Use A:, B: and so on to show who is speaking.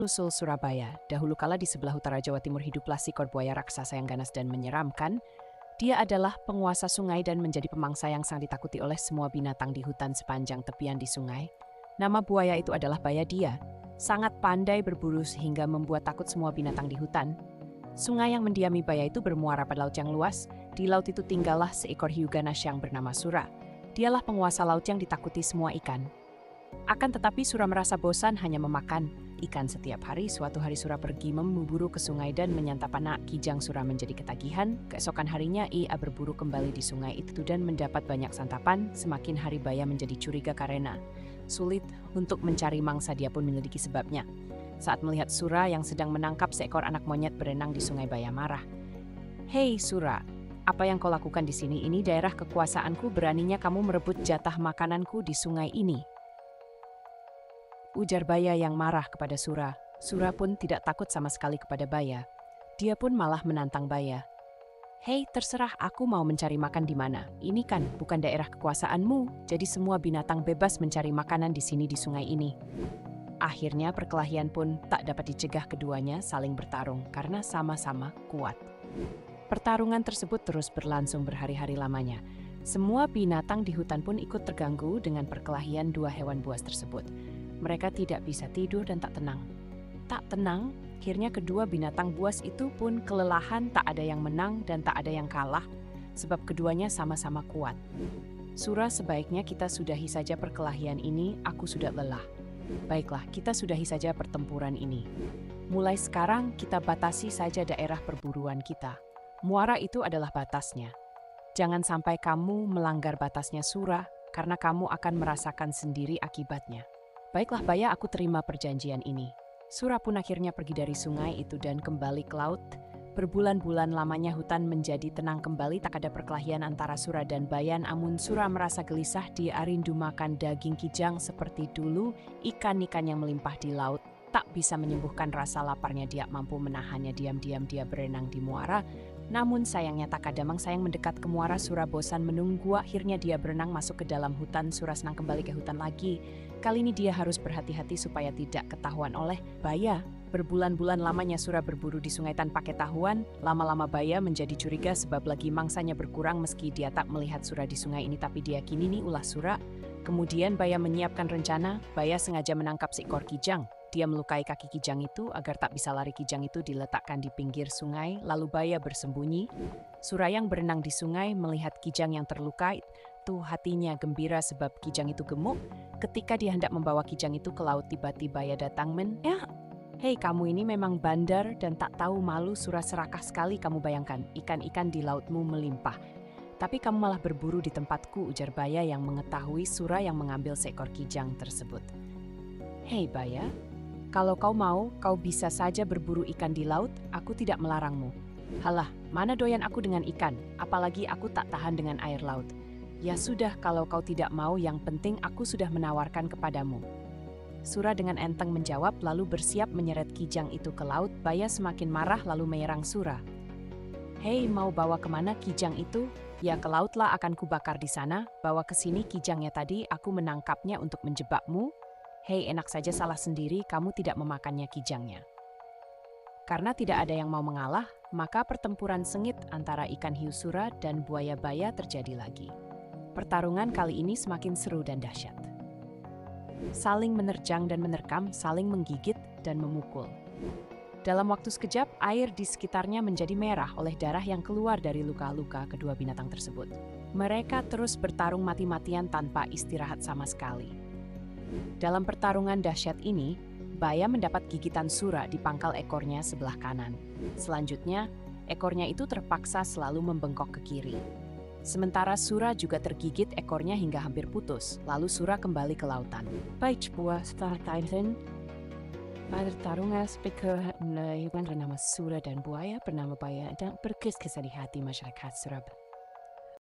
A: Usul Surabaya, dahulu kala di sebelah utara Jawa Timur hiduplah seekor buaya raksasa yang ganas dan menyeramkan. Dia adalah penguasa sungai dan menjadi pemangsa yang sangat ditakuti oleh semua binatang di hutan sepanjang tepian di sungai. Nama buaya itu adalah Bayadia. Sangat pandai berburu sehingga membuat takut semua binatang di hutan. Sungai yang mendiami Baya itu bermuara pada laut yang luas. Di laut itu tinggallah seekor hiu ganas yang bernama Sura. Dialah penguasa laut yang ditakuti semua ikan. Akan tetapi Sura merasa bosan hanya memakan ikan setiap hari. Suatu hari Sura pergi memburu ke sungai dan menyantap anak kijang. Sura menjadi ketagihan. Keesokan harinya ia berburu kembali di sungai itu dan mendapat banyak santapan. Semakin hari Baya menjadi curiga karena sulit untuk mencari mangsa. Dia pun menyelidiki sebabnya. Saat melihat Sura yang sedang menangkap seekor anak monyet berenang di sungai, Baya marah. "Hei Sura, apa yang kau lakukan di sini? Ini daerah kekuasaanku. Beraninya kamu merebut jatah makananku di sungai ini?" Ujar Baya yang marah kepada Sura. Sura pun tidak takut sama sekali kepada Baya. Dia pun malah menantang Baya. "Hei, terserah aku mau mencari makan di mana. Ini kan bukan daerah kekuasaanmu, jadi semua binatang bebas mencari makanan di sini di sungai ini." Akhirnya perkelahian pun tak dapat dicegah, keduanya saling bertarung karena sama-sama kuat. Pertarungan tersebut terus berlangsung berhari-hari lamanya. Semua binatang di hutan pun ikut terganggu dengan perkelahian dua hewan buas tersebut. Mereka tidak bisa tidur dan tak tenang. Tak tenang, akhirnya kedua binatang buas itu pun kelelahan, tak ada yang menang dan tak ada yang kalah, sebab keduanya sama-sama kuat. "Sura, sebaiknya kita sudahi saja perkelahian ini, aku sudah lelah." "Baiklah, kita sudahi saja pertempuran ini. Mulai sekarang kita batasi saja daerah perburuan kita. Muara itu adalah batasnya. Jangan sampai kamu melanggar batasnya Sura, karena kamu akan merasakan sendiri akibatnya." "Baiklah Baya, aku terima perjanjian ini." Sura pun akhirnya pergi dari sungai itu dan kembali ke laut. Berbulan-bulan lamanya hutan menjadi tenang kembali, tak ada perkelahian antara Sura dan Baya. Namun Sura merasa gelisah, dia rindu makan daging kijang seperti dulu. Ikan-ikan yang melimpah di laut tak bisa menyembuhkan rasa laparnya, dia mampu menahannya. Diam-diam dia berenang di muara. Namun sayangnya tak ada mangsa yang mendekat ke muara. Sura bosan menunggu, akhirnya dia berenang masuk ke dalam hutan. Sura senang kembali ke hutan lagi. Kali ini dia harus berhati-hati supaya tidak ketahuan oleh Baya. Berbulan-bulan lamanya Sura berburu di sungai tanpa ketahuan. Lama-lama Baya menjadi curiga sebab lagi mangsanya berkurang. Meski dia tak melihat Sura di sungai ini, tapi dia kini nih ulah Sura. Kemudian Baya menyiapkan rencana. Baya sengaja menangkap seekor kijang. Dia melukai kaki kijang itu agar tak bisa lari. Kijang itu diletakkan di pinggir sungai, lalu Baya bersembunyi. Sura yang berenang di sungai melihat kijang yang terluka itu, hatinya gembira sebab kijang itu gemuk. Ketika dia hendak membawa kijang itu ke laut, tiba-tiba Baya datang "Hei, kamu ini memang bandar dan tak tahu malu Sura, serakah sekali kamu. Bayangkan, ikan-ikan di lautmu melimpah, tapi kamu malah berburu di tempatku," ujar Baya yang mengetahui Sura yang mengambil seekor kijang tersebut. "Hei Baya, kalau kau mau, kau bisa saja berburu ikan di laut, aku tidak melarangmu." "Halah, mana doyan aku dengan ikan, apalagi aku tak tahan dengan air laut." "Ya sudah, kalau kau tidak mau, yang penting aku sudah menawarkan kepadamu." Sura dengan enteng menjawab lalu bersiap menyeret kijang itu ke laut. Baya semakin marah lalu menyerang Sura. "Hei, mau bawa kemana kijang itu?" "Ya ke lautlah, akan kubakar di sana. Bawa ke sini kijangnya tadi, aku menangkapnya untuk menjebakmu." "Hei, enak saja, salah sendiri, kamu tidak memakannya kijangnya." Karena tidak ada yang mau mengalah, maka pertempuran sengit antara ikan hiu Sura dan buaya Baya terjadi lagi. Pertarungan kali ini semakin seru dan dahsyat. Saling menerjang dan menerkam, saling menggigit dan memukul. Dalam waktu sekejap, air di sekitarnya menjadi merah oleh darah yang keluar dari luka-luka kedua binatang tersebut. Mereka terus bertarung mati-matian tanpa istirahat sama sekali. Dalam pertarungan dahsyat ini, Baya mendapat gigitan Sura di pangkal ekornya sebelah kanan. Selanjutnya, ekornya itu terpaksa selalu membengkok ke kiri. Sementara Sura juga tergigit ekornya hingga hampir putus. Lalu Sura kembali ke lautan. Baik, puas Titan. Pertarungan speaker hewan bernama Sura dan buaya bernama Baya dan berkisah di hati masyarakat Surabaya.